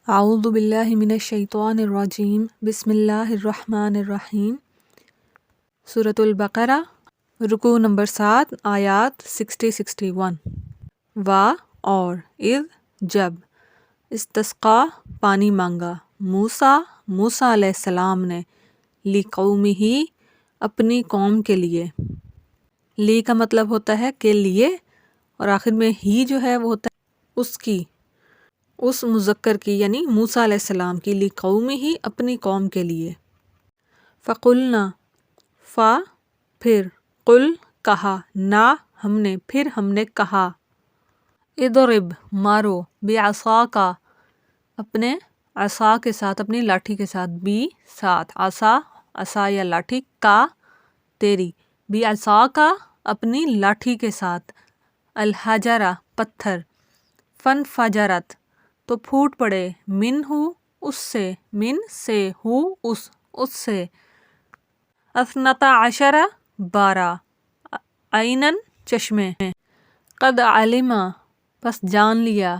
اعوذ باللہ من الشیطان الرجیم بسم اللہ الرحمن الرحیم۔ سورۃ البقرہ، رکوع نمبر 7، آیات 60-61۔ اور اذ جب استسقا پانی مانگا موسیٰ علیہ السلام نے لقومہ اپنی قوم کے لیے۔ لی کا مطلب ہوتا ہے کے لیے، اور آخر میں ہی جو ہے وہ ہوتا ہے اس کی، اس مذکر کی، یعنی موسیٰ علیہ السلام کی، لقومہ اپنی قوم کے لیے۔ فقلنا پھر، قل کہا، پھر ہم نے کہا، اضرب مارو، بعصاک اپنے عصا کے ساتھ، اپنی لاٹھی کے ساتھ، ساتھ عصا یا لاٹھی، کا تیری، بعصاک اپنی لاٹھی کے ساتھ، الحجر پتھر، فانفجرت تو پھوٹ پڑے، اس سے، اس سے، اثنتا عشر 12، عیناً چشمے، قد علم پس جان لیا،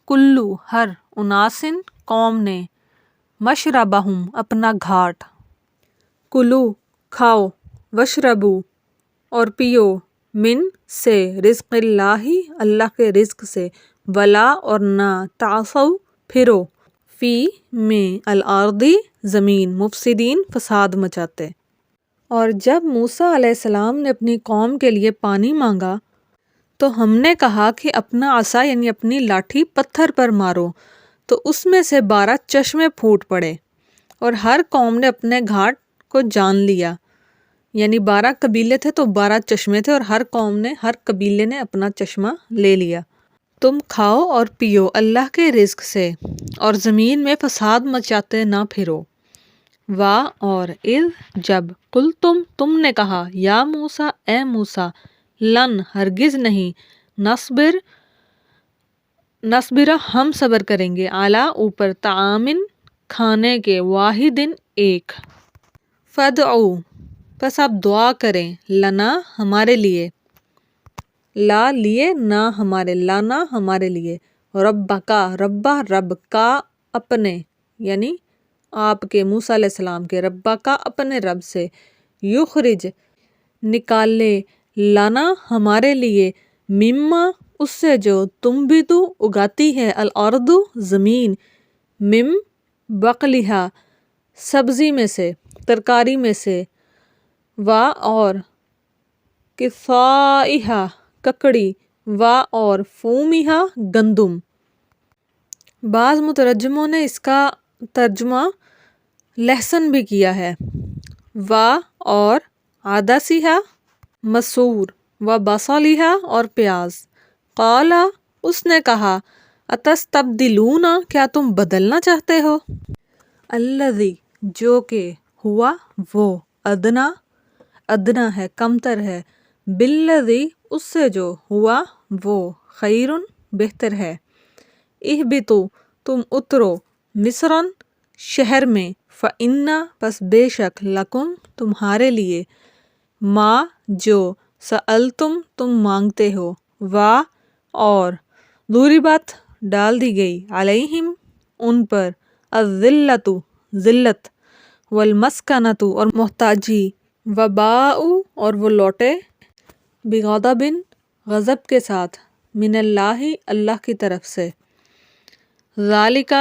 کلو ہر، اناسن قوم نے، مشربہم اپنا گھاٹ، کلو کھاؤ، وشربو اور پیو، من سے، رزق اللہ کے رزق سے، ولا اور نہ، تعصوا پھرو، فی میں، الارض زمین، مفسدین فساد مچاتے۔ اور جب موسیٰ علیہ السلام نے اپنی قوم کے لیے پانی مانگا تو ہم نے کہا کہ اپنا عصا یعنی اپنی لاٹھی پتھر پر مارو، تو اس میں سے 12 چشمے پھوٹ پڑے، اور ہر قوم نے اپنے گھاٹ کو جان لیا، یعنی 12 قبیلے تھے تو 12 چشمے تھے، اور ہر قوم نے، ہر قبیلے نے اپنا چشمہ لے لیا۔ تم کھاؤ اور پیو اللہ کے رزق سے، اور زمین میں فساد مچاتے نہ پھرو۔ اور اذ جب، تم نے کہا، یا موسیٰ، اے موسیٰ، لن ہرگز نہیں، نصبر ہم صبر کریں گے، علی اوپر، طعام کھانے کے، واحدن ایک، فادعو پس آپ دعا کریں، لنا ہمارے لیے، لا لیے، نہ ہمارے، لانا ہمارے لیے، ربکا رب کا اپنے، یعنی آپ کے، موسیٰ علیہ السلام کے، ربکا اپنے رب سے، یخرج نکالے، لانا ہمارے لیے، مما اس سے جو، تنبتو اگاتی ہے، الارض زمین، من بقلہا سبزی میں سے، ترکاری میں سے، اور قثائہا ککڑی، اور فومہا گندم۔ بعض مترجموں نے اس کا ترجمہ لہسن بھی کیا ہے، اور عدسہا مسور، بصلہا اور پیاز، قال اس نے کہا، اتستبدلون کیا تم بدلنا چاہتے ہو، الذی جو کہ، ہوا وہ، ادنا ہے، کمتر ہے، بالذی اس سے جو، ہوا وہ، خیر بہتر ہے، اہبطوا تم اترو، مصرً شہر میں، فإن پس بے شک، لکم تمہارے لیے، ما جو، سألتم تم مانگتے ہو، اور ضربت ڈال دی گئی، علیہم ان پر، الذلۃ ذلت، والمسکنۃ اور محتاجی، وباءوا اور وہ لوٹے، بغضب غضب کے ساتھ، من اللہ کی طرف سے، ذالک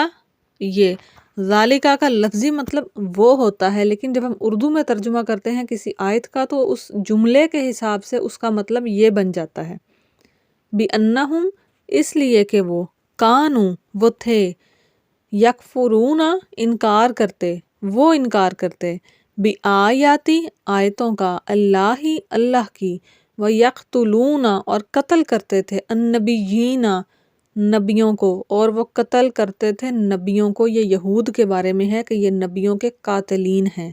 یہ، ذالک کا لفظی مطلب وہ ہوتا ہے، لیکن جب ہم اردو میں ترجمہ کرتے ہیں کسی آیت کا تو اس جملے کے حساب سے اس کا مطلب یہ بن جاتا ہے، بِأَنَّهُمْ اس لیے کہ وہ، کانوا وہ تھے، یکفرون انکار کرتے، وہ انکار کرتے، بِآیاتی آیتوں کا، اللہ کی، وَيَقْتُلُونَ اور قتل کرتے تھے، النبیین نبیوں کو، اور وہ قتل کرتے تھے نبیوں کو، یہ یہود کے بارے میں ہے کہ یہ نبیوں کے قاتلین ہیں،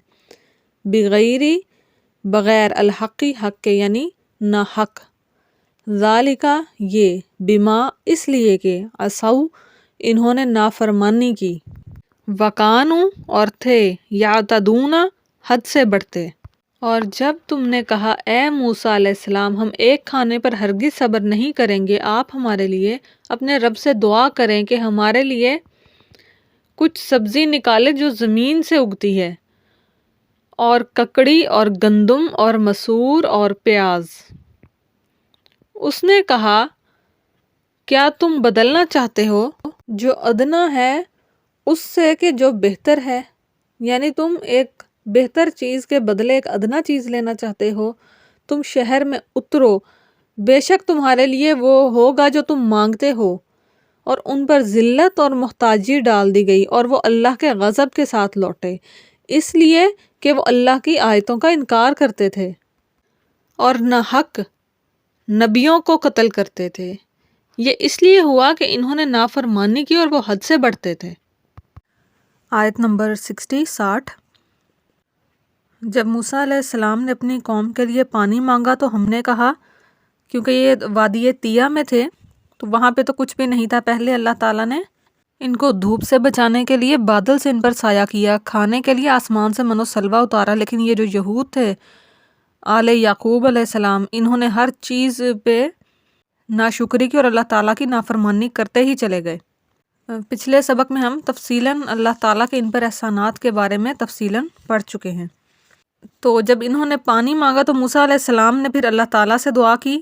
بغیر، الحق حق کے یعنی نہ حق، ذالک یہ، بما اس لیے کہ، عصوا انہوں نے نافرمانی کی، وکانوا اور تھے، یعتدون حد سے بڑھتے۔ اور جب تم نے کہا، اے موسیٰ علیہ السلام، ہم ایک کھانے پر ہرگز صبر نہیں کریں گے، آپ ہمارے لیے اپنے رب سے دعا کریں کہ ہمارے لیے کچھ سبزی نکالے جو زمین سے اگتی ہے، اور ککڑی اور گندم اور مسور اور پیاز۔ اس نے کہا کیا تم بدلنا چاہتے ہو جو ادنا ہے اس سے کہ جو بہتر ہے؟ یعنی تم ایک بہتر چیز کے بدلے ایک ادنا چیز لینا چاہتے ہو۔ تم شہر میں اترو، بے شک تمہارے لیے وہ ہوگا جو تم مانگتے ہو۔ اور ان پر ذلت اور محتاجی ڈال دی گئی اور وہ اللہ کے غضب کے ساتھ لوٹے، اس لیے کہ وہ اللہ کی آیتوں کا انکار کرتے تھے اور ناحق نبیوں کو قتل کرتے تھے۔ یہ اس لیے ہوا کہ انہوں نے نافرمانی کی اور وہ حد سے بڑھتے تھے۔ آیت نمبر 60۔ جب موسیٰ علیہ السلام نے اپنی قوم کے لیے پانی مانگا تو ہم نے کہا، کیونکہ یہ وادی طیہ میں تھے تو وہاں پہ تو کچھ بھی نہیں تھا، پہلے اللہ تعالیٰ نے ان کو دھوپ سے بچانے کے لیے بادل سے ان پر سایہ کیا، کھانے کے لیے آسمان سے من و سلوہ اتارا۔ لیکن یہ جو یہود تھے آل یعقوب علیہ السلام، انہوں نے ہر چیز پہ ناشکری کی اور اللہ تعالیٰ کی نافرمانی کرتے ہی چلے گئے۔ پچھلے سبق میں ہم تفصیلاً اللہ تعالیٰ کے ان پر احسانات کے بارے میں تفصیلاً پڑھ چکے ہیں۔ تو جب انہوں نے پانی مانگا تو موسیٰ علیہ السلام نے پھر اللہ تعالیٰ سے دعا کی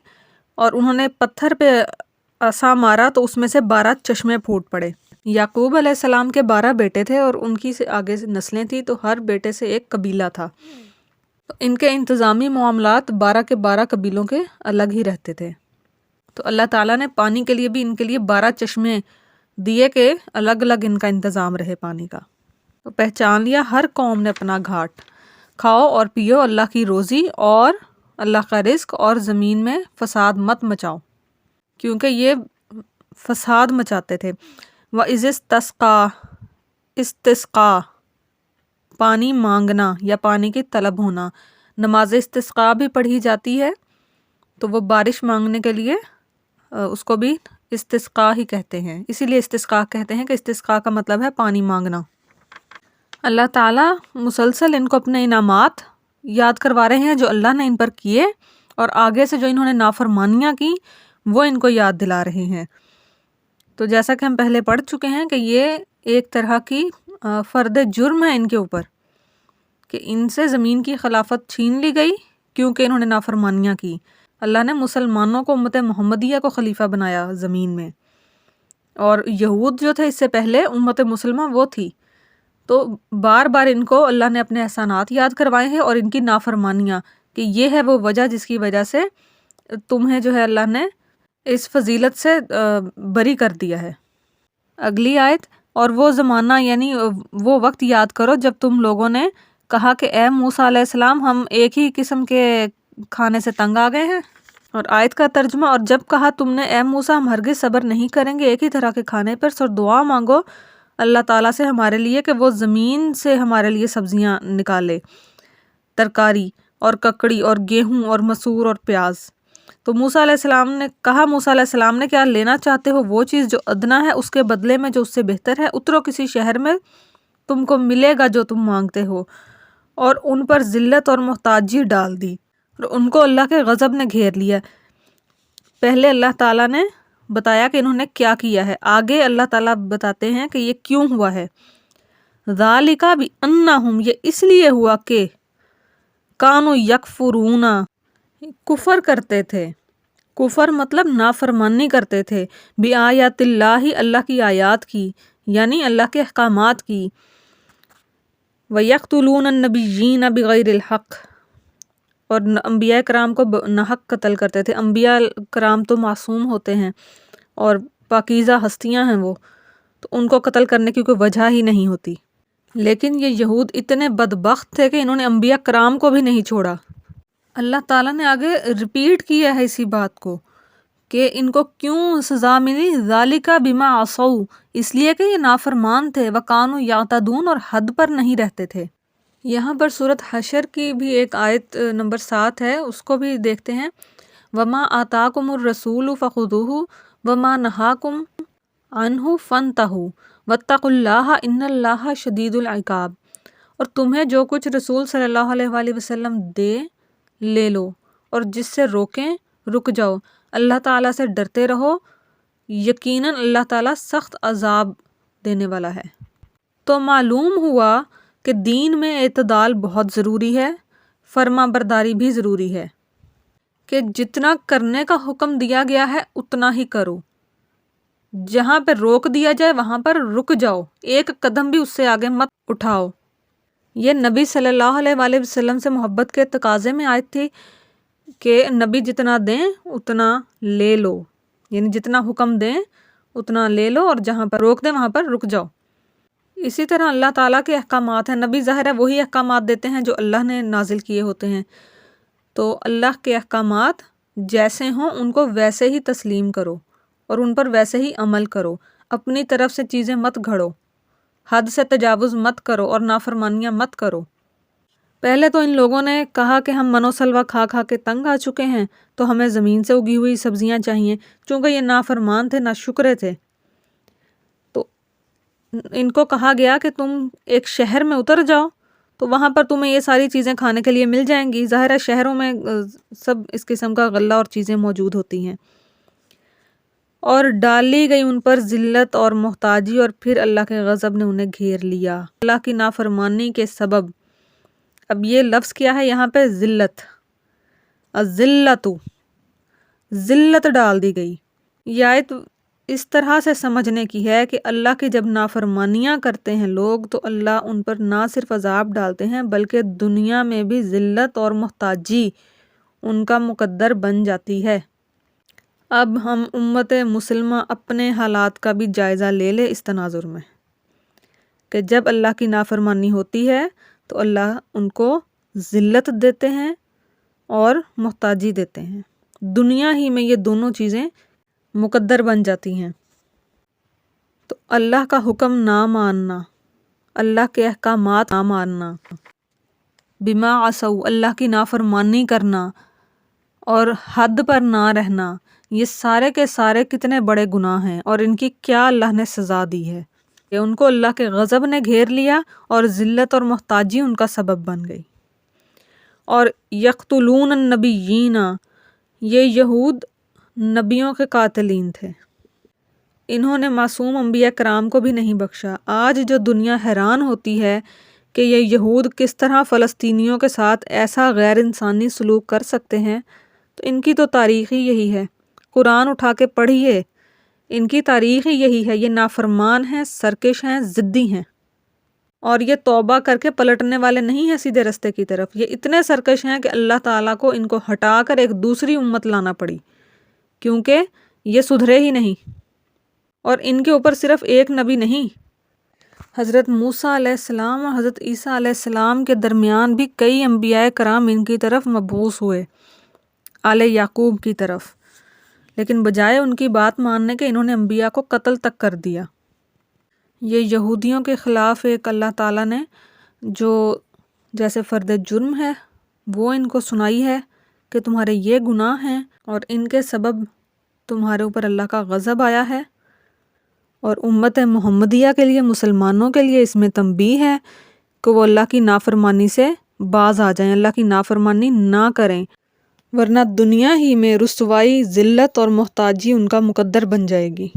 اور انہوں نے پتھر پہ عصا مارا تو اس میں سے 12 چشمے پھوٹ پڑے۔ یعقوب علیہ السلام کے 12 بیٹے تھے اور ان کی سے آگے نسلیں تھیں، تو ہر بیٹے سے ایک قبیلہ تھا۔ تو ان کے انتظامی معاملات 12 کے 12 قبیلوں کے الگ ہی رہتے تھے۔ تو اللہ تعالیٰ نے پانی کے لیے بھی ان کے لیے 12 چشمے دیے کہ الگ الگ ان کا انتظام رہے پانی کا۔ تو پہچان لیا ہر قوم نے اپنا گھاٹ، کھاؤ اور پیو اللہ کی روزی اور اللہ کا رزق، اور زمین میں فساد مت مچاؤ، کیونکہ یہ فساد مچاتے تھے۔ وَإِذِ استسقا پانی مانگنا یا پانی کی طلب ہونا، نماز استسقا بھی پڑھی جاتی ہے، تو وہ بارش مانگنے کے لیے اس کو بھی استسقا ہی کہتے ہیں، اسی لیے استسقا کہتے ہیں کہ استسقا کا مطلب ہے پانی مانگنا۔ اللہ تعالیٰ مسلسل ان کو اپنے انعامات یاد کروا رہے ہیں جو اللہ نے ان پر کیے، اور آگے سے جو انہوں نے نافرمانیاں کی وہ ان کو یاد دلا رہے ہیں۔ تو جیسا کہ ہم پہلے پڑھ چکے ہیں کہ یہ ایک طرح کی فرد جرم ہے ان کے اوپر کہ ان سے زمین کی خلافت چھین لی گئی کیونکہ انہوں نے نافرمانیاں کی۔ اللہ نے مسلمانوں کو، امت محمدیہ کو خلیفہ بنایا زمین میں، اور یہود جو تھے اس سے پہلے امت مسلمہ وہ تھی۔ تو بار بار ان کو اللہ نے اپنے احسانات یاد کروائے ہیں اور ان کی نافرمانیاں، کہ یہ ہے وہ وجہ جس کی وجہ سے تمہیں جو ہے اللہ نے اس فضیلت سے بری کر دیا ہے۔ اگلی آیت، اور وہ زمانہ یعنی وہ وقت یاد کرو جب تم لوگوں نے کہا کہ اے موسیٰ علیہ السلام ہم ایک ہی قسم کے کھانے سے تنگ آ گئے ہیں۔ اور آیت کا ترجمہ، اور جب کہا تم نے اے موسیٰ ہم ہرگز صبر نہیں کریں گے ایک ہی طرح کے کھانے پر، سو دعا مانگو اللہ تعالیٰ سے ہمارے لیے کہ وہ زمین سے ہمارے لیے سبزیاں نکالے، ترکاری اور ککڑی اور گیہوں اور مسور اور پیاز۔ تو موسیٰ علیہ السلام نے کہا، موسیٰ علیہ السلام نے، کیا لینا چاہتے ہو وہ چیز جو ادنا ہے اس کے بدلے میں جو اس سے بہتر ہے؟ اترو کسی شہر میں، تم کو ملے گا جو تم مانگتے ہو۔ اور ان پر ذلت اور محتاجی ڈال دی اور ان کو اللہ کے غضب نے گھیر لیا۔ پہلے اللہ تعالیٰ نے بتایا کہ انہوں نے کیا کیا ہے، آگے اللہ تعالیٰ بتاتے ہیں کہ یہ کیوں ہوا ہے۔ ذَلِكَ بِأَنَّهُمْ، یہ اس لیے ہوا کہ کانوا یکفرون، کفر کرتے تھے۔ کفر مطلب نافرمانی کرتے تھے، بِآیاتِ اللہ، اللہ کی آیات کی، یعنی اللہ کے احکامات کی۔ وَيَقْتُلُونَ النَّبِيِّينَ بِغَيْرِ الْحَقِّ، اور انبیاء کرام کو ناحق قتل کرتے تھے۔ انبیاء کرام تو معصوم ہوتے ہیں اور پاکیزہ ہستیاں ہیں وہ، تو ان کو قتل کرنے کی کوئی وجہ ہی نہیں ہوتی، لیکن یہ یہود اتنے بدبخت تھے کہ انہوں نے انبیاء کرام کو بھی نہیں چھوڑا۔ اللہ تعالیٰ نے آگے ریپیٹ کیا ہے اسی بات کو کہ ان کو کیوں سزا ملی، ذالک بما عصوا، اس لیے کہ یہ نافرمان تھے، وکانوا یعتدون، اور حد پر نہیں رہتے تھے۔ یہاں پر سورۃ حشر کی بھی ایک آیت نمبر 7 ہے، اس کو بھی دیکھتے ہیں۔ وما آتاکم الرسول فخذوہ وما نہاکم عنہ فانتہوا واتقوا اللہ ان اللہ شدید العقاب، اور تمہیں جو کچھ رسول صلی اللہ علیہ وآلہ وسلم دے لے لو، اور جس سے روکیں رک جاؤ، اللہ تعالیٰ سے ڈرتے رہو، یقیناً اللہ تعالیٰ سخت عذاب دینے والا ہے۔ تو معلوم ہوا کہ دین میں اعتدال بہت ضروری ہے، فرما برداری بھی ضروری ہے، کہ جتنا کرنے کا حکم دیا گیا ہے اتنا ہی کرو، جہاں پہ روک دیا جائے وہاں پر رک جاؤ، ایک قدم بھی اس سے آگے مت اٹھاؤ۔ یہ نبی صلی اللہ علیہ وآلہ وسلم سے محبت کے تقاضے میں آیت تھی کہ نبی جتنا دیں اتنا لے لو، یعنی جتنا حکم دیں اتنا لے لو، اور جہاں پر روک دیں وہاں پر رک جاؤ۔ اسی طرح اللہ تعالیٰ کے احکامات ہیں، نبی ظاہر ہے وہی احکامات دیتے ہیں جو اللہ نے نازل کیے ہوتے ہیں، تو اللہ کے احکامات جیسے ہوں ان کو ویسے ہی تسلیم کرو اور ان پر ویسے ہی عمل کرو، اپنی طرف سے چیزیں مت گھڑو، حد سے تجاوز مت کرو اور نافرمانیاں مت کرو۔ پہلے تو ان لوگوں نے کہا کہ ہم من و سلوہ کھا کھا کے تنگ آ چکے ہیں، تو ہمیں زمین سے اگی ہوئی سبزیاں چاہیے، چونکہ یہ نافرمان تھے، ناشکرے تھے۔ تو ان کو کہا گیا کہ تم ایک شہر میں اتر جاؤ تو وہاں پر تمہیں یہ ساری چیزیں کھانے کے لیے مل جائیں گی۔ ظاہر ہے شہروں میں سب اس قسم کا غلہ اور چیزیں موجود ہوتی ہیں۔ اور ڈالی گئی ان پر ذلت اور محتاجی، اور پھر اللہ کے غضب نے انہیں گھیر لیا اللہ کی نافرمانی کے سبب۔ اب یہ لفظ کیا ہے یہاں پہ؟ ذلت، الذلت، ذلت ڈال دی گئی۔ یہ آیت اس طرح سے سمجھنے کی ہے کہ اللہ کی جب نافرمانیاں کرتے ہیں لوگ تو اللہ ان پر نہ صرف عذاب ڈالتے ہیں بلکہ دنیا میں بھی ذلت اور محتاجی ان کا مقدر بن جاتی ہے۔ اب ہم امت مسلمہ اپنے حالات کا بھی جائزہ لے لے اس تناظر میں، کہ جب اللہ کی نافرمانی ہوتی ہے تو اللہ ان کو ذلت دیتے ہیں اور محتاجی دیتے ہیں، دنیا ہی میں یہ دونوں چیزیں مقدر بن جاتی ہیں۔ تو اللہ کا حکم نہ ماننا، اللہ کے احکامات نہ ماننا، بما عصوا، اللہ کی نافرمانی کرنا اور حد پر نہ رہنا، یہ سارے کے سارے کتنے بڑے گناہ ہیں، اور ان کی کیا اللہ نے سزا دی ہے کہ ان کو اللہ کے غضب نے گھیر لیا اور ذلت اور محتاجی ان کا سبب بن گئی۔ اور یقتلون النبیین، یہ یہود نبیوں کے قاتلین تھے، انہوں نے معصوم انبیاء کرام کو بھی نہیں بخشا۔ آج جو دنیا حیران ہوتی ہے کہ یہ یہود کس طرح فلسطینیوں کے ساتھ ایسا غیر انسانی سلوک کر سکتے ہیں، تو ان کی تو تاریخ ہی یہی ہے، قرآن اٹھا کے پڑھیے، ان کی تاریخ ہی یہی ہے، یہ نافرمان ہیں، سرکش ہیں، ضدی ہیں، اور یہ توبہ کر کے پلٹنے والے نہیں ہیں سیدھے رستے کی طرف۔ یہ اتنے سرکش ہیں کہ اللہ تعالیٰ کو ان کو ہٹا کر ایک دوسری امت لانا پڑی، کیونکہ یہ سدھرے ہی نہیں۔ اور ان کے اوپر صرف ایک نبی نہیں، حضرت موسیٰ علیہ السلام اور حضرت عیسیٰ علیہ السلام کے درمیان بھی کئی انبیاء کرام ان کی طرف مبعوث ہوئے، آل یعقوب کی طرف، لیکن بجائے ان کی بات ماننے کے انہوں نے انبیاء کو قتل تک کر دیا۔ یہ یہودیوں کے خلاف ایک اللہ تعالیٰ نے جو جیسے فرد جرم ہے وہ ان کو سنائی ہے کہ تمہارے یہ گناہ ہیں اور ان کے سبب تمہارے اوپر اللہ کا غضب آیا ہے، اور امت محمدیہ کے لیے، مسلمانوں کے لیے اس میں تنبیہ ہے کہ وہ اللہ کی نافرمانی سے باز آ جائیں، اللہ کی نافرمانی نہ کریں، ورنہ دنیا ہی میں رسوائی، ذلت اور محتاجی ان کا مقدر بن جائے گی۔